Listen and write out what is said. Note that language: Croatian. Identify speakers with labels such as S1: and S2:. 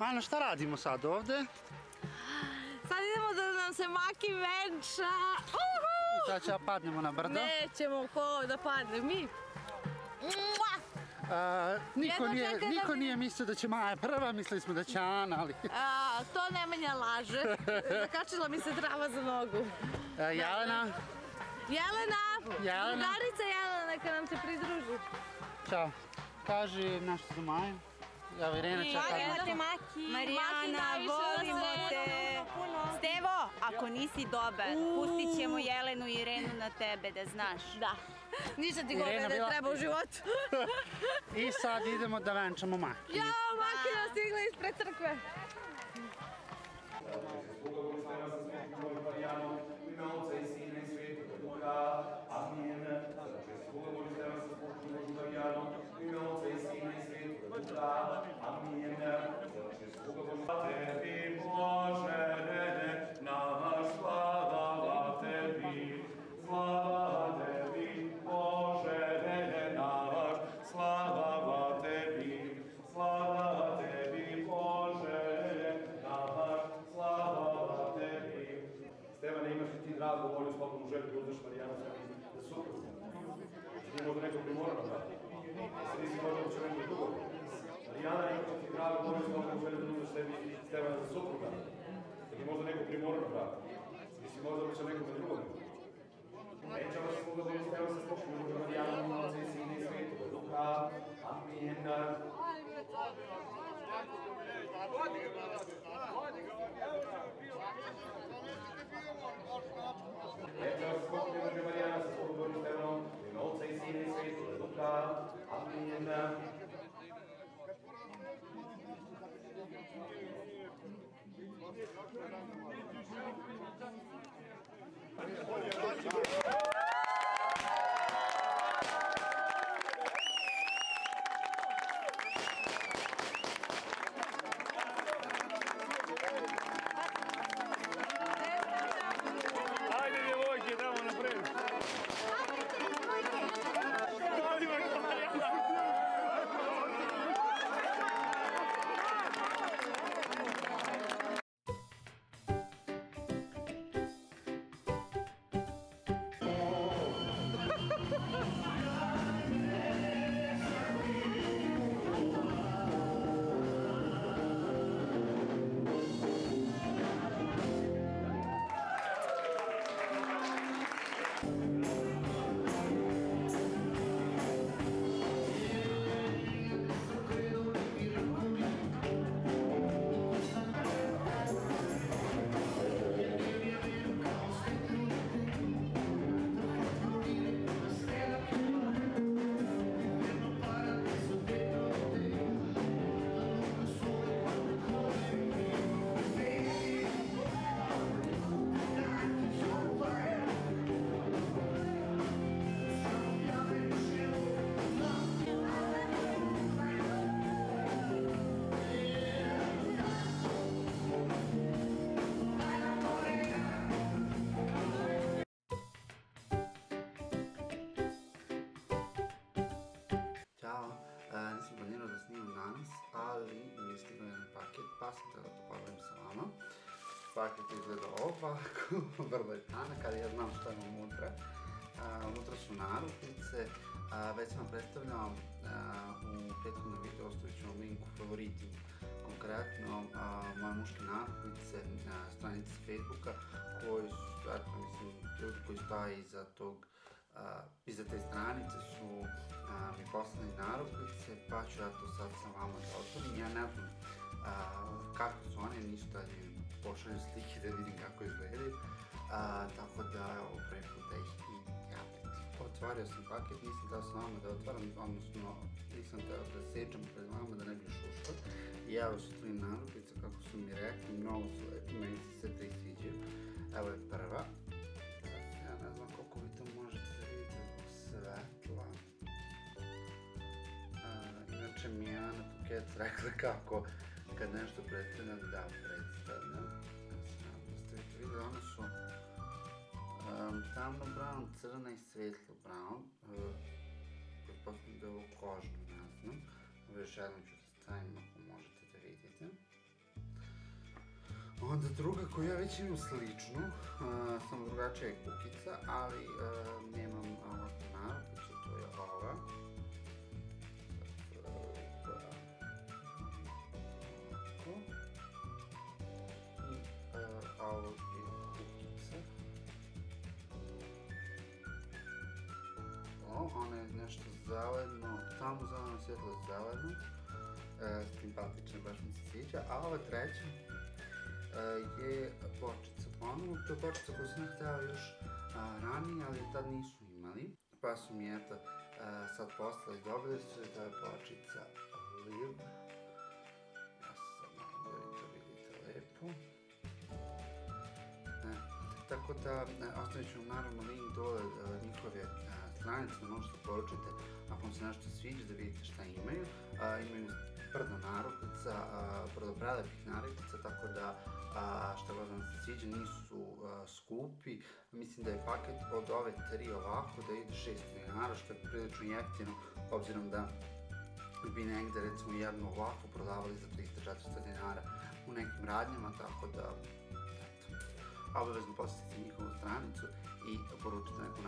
S1: Ana, šta radimo sad ovde?
S2: Sad idemo da nam se Maki venča.
S1: Sad ćemo padnemo na brdo.
S2: Nećemo ko da padne, mi.
S1: Niko nije mislio da će Maja prva, mislili smo da će Ana, ali...
S2: To Nemanja laže. Zakačila mi se trava za nogu.
S1: Jelena?
S2: Drugarica Jelena, neka nam se pridruži.
S1: Ćao. Kaži nešto za Maju. Evo Irena čeka.
S3: Evo te Maki. Marijana, volimo te. Stevo, ako nisi dobar, pustit ćemo Jelenu i Irenu na tebe, da znaš.
S2: Da. Ništa ti gore ne treba u životu.
S1: I sad idemo da venčamo Maki.
S2: Jao, Maki nam stigla ispred crkve.
S4: Tebi Bože, naš slava Tebi, slava Tebi Bože, naš slava Tebi, slava Tebi Bože, naš slava Tebi. Stevane, imaš li ti drago volju slobodnu želju da uzmeš Marijanu za suprugu? Nije možda neko primorano, da? Se nisi možda uče neko drugo? Marijana, imaš li ti drago volju slobodnu želju da uzmeš sebi Stevana za supruga? Nije možda neko primorano, da? Nisi možda uče nekome drugome? Venčava se Boga volju Stevan sa suprugu, Marijana, Otca i Sina i Svetoga Duha. Amin. Venčava se Boga Marijana sa suprugu Stevanom, u ime Otca i Sina i Svetoga Duha. Amin.
S5: Ajde, djevojke, damo napred.
S1: Ćao, nisam planirao da snimam danas, ali mi je stigao jedan paket, pa sam trebao da pogledam sa vama. Paket izgleda ovako, vrlo je tanak, ali ja znam što imam unutra. Unutra su narukvice, već sam vam predstavljao u prethodnom videu, ostavit ću vam link u favoritima. Konkretno, moje muške narukvice, stranice s Facebooka, koji su, eto, mislim, ljudi koji stoje iza te stranice su mi poslali narukvice, pa ću ja to sad sa vama da otvorim. Ja ne znam kako su one, ništa, pošalju slike da vidim kako izgledaju, tako da evo prvi put da ih i javljati. Otvario sam paket, nisam teo sa vama da otvaram, odnosno nisam teo da seđam pred vama da ne bi šušao. I evo su 3 narukvice, kako su mi rekli, mnogo su lepi, meni se sve 3 sviđaju. Evo je prva. Ja ne znam koliko vi to možete da vidite zbog svetla. Inače mi je Ana Puket rekla kako kad nešto predstavljam, da predstavljam. Da ste vidjeli, one su tamno brown, crna i svetlo brown. Pretpostavljam da je ovo kožno, ne znam. Ovo još jednom ću da stavim ako možete da vidite. Onda druga koju ja već imam sličnu, samo drugačija je kukica, ali nemam ovakvu narukvicu, to je ova. I ovo je kukica. Ona je nešto zeleno, tamo zeleno, svjetlo zeleno. Simpatično, baš mi se sviđa. A ova treća je bočica. Ponovo, to je bočica koju sam htjela još ranije, ali tad nisu imali. Pa su mi eto sad poslali, dobili su da je bočica Liv. Ja sam malo da vi to vidite lepo. Tako da ostavit ću naravno link dole njihove stranice da možete poručiti ako vam se nešto sviđa da vidite šta imaju. Imaju brdo narukvica, brdo prelepih narukvica, tako da šta god vam se sviđa, nisu skupi. Mislim da je paket od ove 3 ovako da ide 6 dinara, što je prilično jeftino, obzirom da bi negde recimo jednu ovako prodavali za 300-400 dinara u nekim radnjama, tako da obavezno posjetite njihovu stranicu i poručite nekom